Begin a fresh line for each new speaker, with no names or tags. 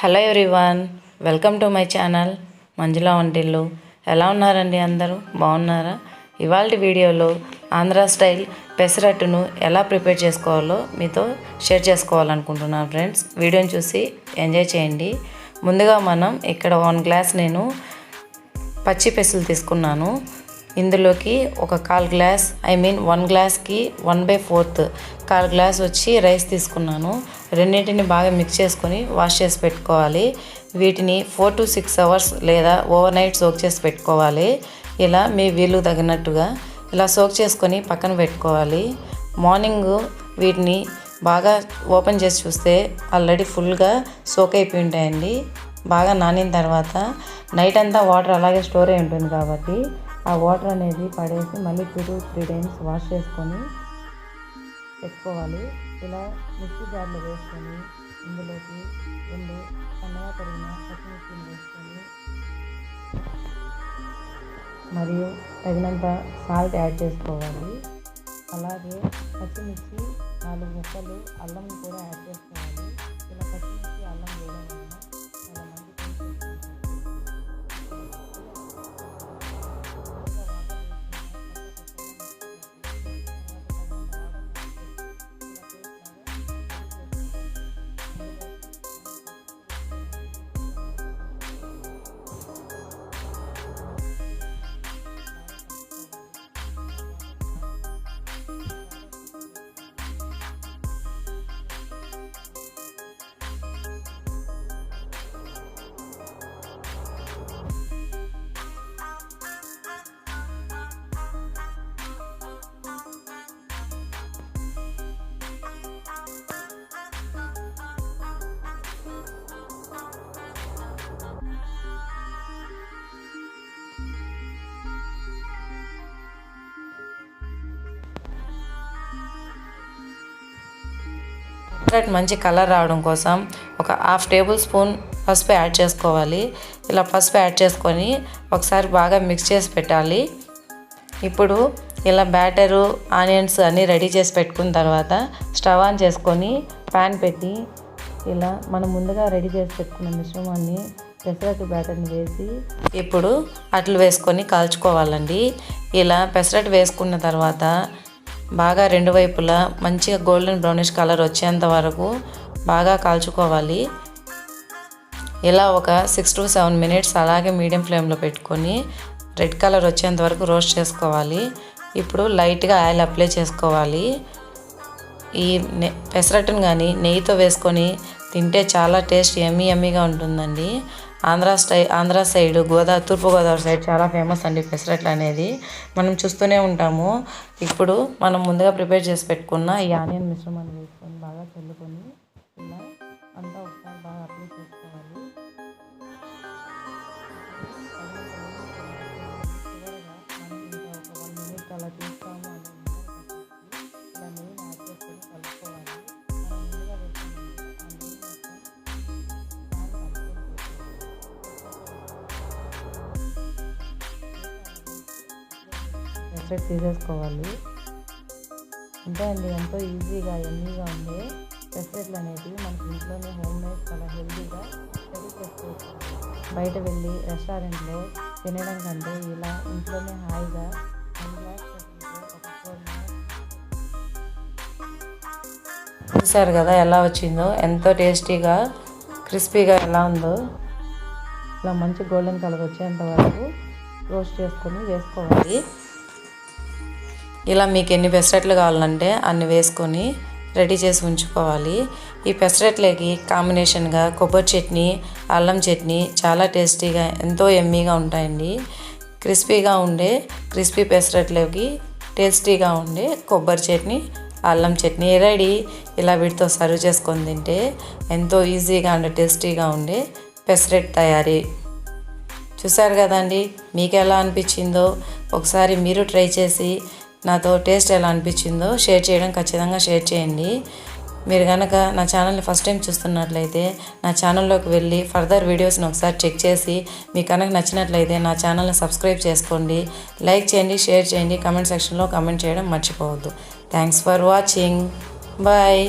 Hello everyone, welcome to my channel Manjula Vantillu. ఎలా ఉన్నారండి? అందరూ బాగున్నారా? ఇవాళ వీడియోలో ఆంధ్ర స్టైల్ పెసరట్టును ఎలా ప్రిపేర్ చేసుకోవాలో మీతో షేర్ చేసుకోవాలనుకుంటున్నాను ఫ్రెండ్స్. వీడియోని చూసి ఎంజాయ్ చేయండి. ముందుగా మనం ఇక్కడ 1 గ్లాస్ నేను పచ్చి పెసలు తీసుకున్నాను. ఇందులోకి ఒక 1/4 గ్లాస్ 1 గ్లాస్కి 1/4 1/4 గ్లాస్ వచ్చి రైస్ తీసుకున్నాను. రెండింటిని బాగా మిక్స్ చేసుకొని వాష్ చేసి పెట్టుకోవాలి. వీటిని 4 to 6 అవర్స్ లేదా ఓవర్ నైట్ సోక్ చేసి పెట్టుకోవాలి. ఇలా మీ వీలు తగినట్టుగా ఇలా సోక్ చేసుకొని పక్కన పెట్టుకోవాలి. మార్నింగ్ వీటిని బాగా ఓపెన్ చేసి చూస్తే ఆల్రెడీ ఫుల్గా సోక్ అయిపోయి ఉంటాయండి. బాగా నానిన తర్వాత నైట్ అంతా వాటర్ అలాగే స్టోర్ అయి ఉంటుంది కాబట్టి ఆ వాటర్ అనేది పడేసి మళ్ళీ 2 to 3 టైమ్స్ వాష్ చేసుకొని పెట్టుకోవాలి. ఇలా మిక్సీ జార్లో వేసుకొని ఇందులోకి 2 సన్నగా తరిగిన పచ్చిమిర్చిని వేసుకొని మరియు తగినంత సాల్ట్ యాడ్ చేసుకోవాలి. అలాగే పచ్చిమిర్చి 4 ముక్కలు అల్లం కూడా యాడ్ చేసుకోవాలి. ఇలా పచ్చిమిర్చి అల్లం వేయడం వలన చాలా మంచి టేస్ట్ వస్తుంది. మంచి కలర్ రావడం కోసం ఒక 1/2 టేబుల్ స్పూన్ పసుపు యాడ్ చేసుకోవాలి. ఇలా పసుపు యాడ్ చేసుకొని ఒకసారి బాగా మిక్స్ చేసి పెట్టాలి. ఇప్పుడు ఇలా బ్యాటరు ఆనియన్స్ అన్నీ రెడీ చేసి పెట్టుకున్న తర్వాత స్టవ్ ఆన్ చేసుకొని ప్యాన్ పెట్టి ఇలా మనం ముందుగా రెడీ చేసి పెట్టుకున్న మిశ్రమాన్ని పెసరట్టు బ్యాటర్ని వేసి ఇప్పుడు అట్లు వేసుకొని కాల్చుకోవాలండి. ఇలా పెసరట్టు వేసుకున్న తర్వాత బాగా 2 వైపులా మంచిగా గోల్డెన్ బ్రౌనిష్ కలర్ వచ్చేంత వరకు బాగా కాల్చుకోవాలి. ఇలా ఒక 6 to 7 మినిట్స్ అలాగే మీడియం ఫ్లేమ్లో పెట్టుకొని రెడ్ కలర్ వచ్చేంత వరకు రోస్ట్ చేసుకోవాలి. ఇప్పుడు లైట్గా ఆయిల్ అప్లై చేసుకోవాలి. ఈ పెసరట్టును కానీ నెయ్యితో వేసుకొని తింటే చాలా టేస్ట్ యమ్మీగా ఉంటుందండి. ఆంధ్ర సైడ్ తూర్పుగోదావరి సైడ్ చాలా ఫేమస్ అండి పెసరట్లు అనేది. మనం చూస్తూనే ఉంటాము. ఇప్పుడు మనం ముందుగా ప్రిపేర్ చేసి పెట్టుకున్న ఈ ఆనియన్ మిశ్రమాన్ని వేసుకొని బాగా చల్లుకొని ఇలా అంతా ఒకసారి బాగా అప్లై చేసుకోవాలి. మనం ఇంకా ఒక 1 minute అలా చూస్తాము అని ఇలా నెయ్యి యాడ్ చేసుకొని కలుపుకోవాలి. మనం ముందుగా పెసరట్టు తీసేసుకోవాలి. అంతే అండి, ఎంతో ఈజీగా యమ్మీగా ఉండే పెసరట్లు అనేవి మనకి ఇంట్లోనే హోమ్ మేడ్ చాలా హెల్తీగా రెడీ చేసుకోవచ్చు. బయట వెళ్ళి రెస్టారెంట్లో తినడం కంటే ఇలా ఇంట్లోనే హాయిగా 1 గ్లాస్ చూసారు కదా ఎలా వచ్చిందో, ఎంతో టేస్టీగా క్రిస్పీగా ఎలా ఉందో. ఇలా మంచి గోల్డెన్ కలర్ వచ్చేంత వరకు రోస్ట్ చేసుకొని వేసుకోవాలి. ఇలా మీకు ఎన్ని పెసరట్లు కావాలంటే అన్ని వేసుకొని రెడీ చేసి ఉంచుకోవాలి. ఈ పెసరట్లకి కాంబినేషన్గా కొబ్బరి చట్నీ, అల్లం చట్నీ చాలా టేస్టీగా ఎంతో యమ్మీగా ఉంటాయండి. క్రిస్పీ పెసరట్లకి టేస్టీగా ఉండే కొబ్బరి చట్నీ, అల్లం చట్నీ రెడీ. ఇలా వీటితో సర్వ్ చేసుకొని తింటే ఎంతో ఈజీగా ఉండే టేస్టీగా ఉండే పెసరట్టు తయారీ. చూసారు కదండి, మీకు ఎలా అనిపించిందో ఒకసారి మీరు ట్రై చేసి నాతో టేస్ట్ ఎలా అనిపించిందో ఖచ్చితంగా షేర్ చేయండి. మీరు కనుక నా ఛానల్ని ఫస్ట్ టైం చూస్తున్నట్లయితే నా ఛానల్లోకి వెళ్ళి ఫర్దర్ వీడియోస్ని ఒకసారి చెక్ చేసి మీకు కనుక నచ్చినట్లయితే నా ఛానల్ని సబ్స్క్రైబ్ చేసుకోండి. లైక్ చేయండి, షేర్ చేయండి, కామెంట్ సెక్షన్లో కామెంట్ చేయడం మర్చిపోవద్దు. Thanks for watching. బాయ్.